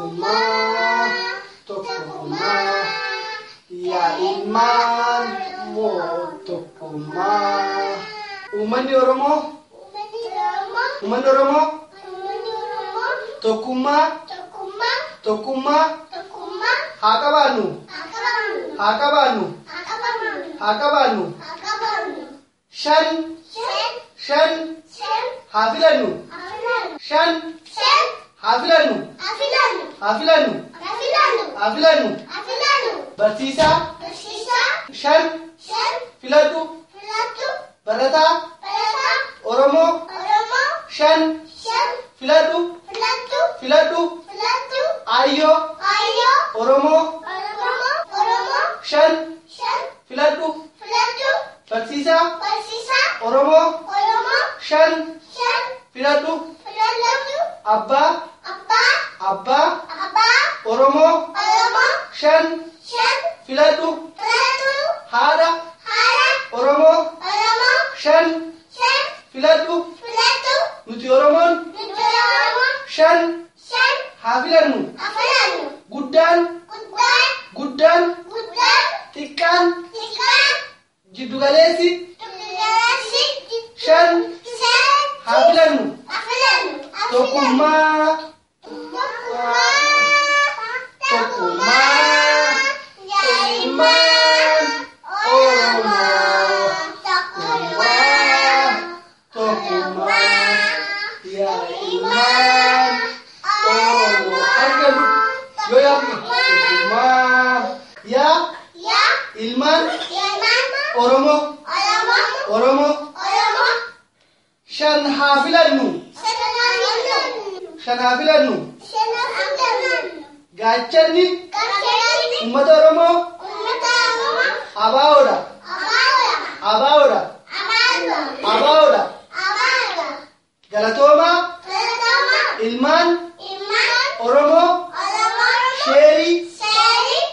Tokuma, Tokuma, ya ilman mo Tokuma. Umani Oromo, Umani Oromo, Tokuma, Tokuma, Hakabanu, Hakabanu, Hakabanu, Shan, Shan, Hafilanu, Shan, Hafilanu, Hafilanu, Hafilanu, Bartisa, Shan, Filatu, Barata, Oromo, Shan, Filatu, Filatu, Ayo, Oromo, Shan, Filatu, Bartisa, Oromo, Shan, Filatu, Abba, Oromo, Shan, Filatu, Hada, Oromo, Shan, Filatu, Nuti Oromon, Shan, Hafilanu, Guddan, Tikkan, Jiddugalesi, Shan, Hafilanu, Tokuma, Tokuma, Ilman Oromo, Tokuma, ya ilman Oromo. Hargalu, yo ya Tokuma, ya ilman Oromo, Shan Hafilanu, Gachani, Ummata Oromo, Abaoda, Galatoma, Ilman Oromo,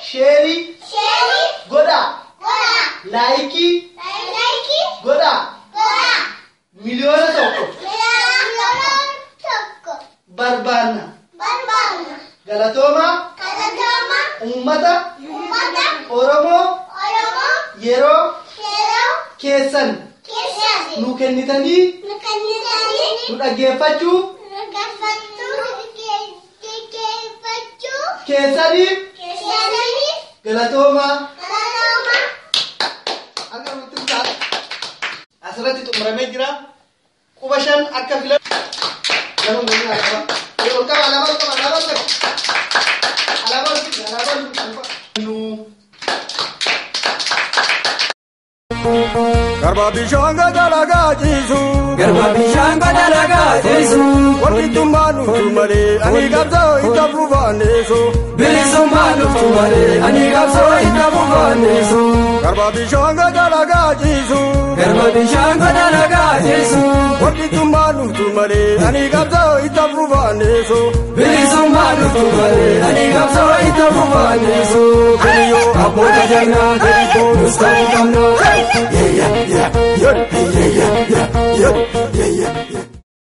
Sheri, Goda, Laiki, Goda, Miliona Toko, Barbana, Galatoma, Ummata Oromo, Yero, Kesan, Nukennitani, Nudagefachu, Kesani, Galatoma, Agar mutusan, asrati tu meramejira, kubashan akafila, jangan mengira apa. Kalau kau alamat. Garba bishanga dalaga jisu, wali tumbanu tumale, ani gabzo itabu vaneso. Bilisumanu tumale, ani gabzo itabu vaneso. Garba bishanga dalaga jisu, wali tumbanu tumale, ani gabzo itabu vaneso. Bilisumanu tumale, ani gabzo itabu vaneso. Kaliyo aboda jana, deriko mustafa kamna. Yeah.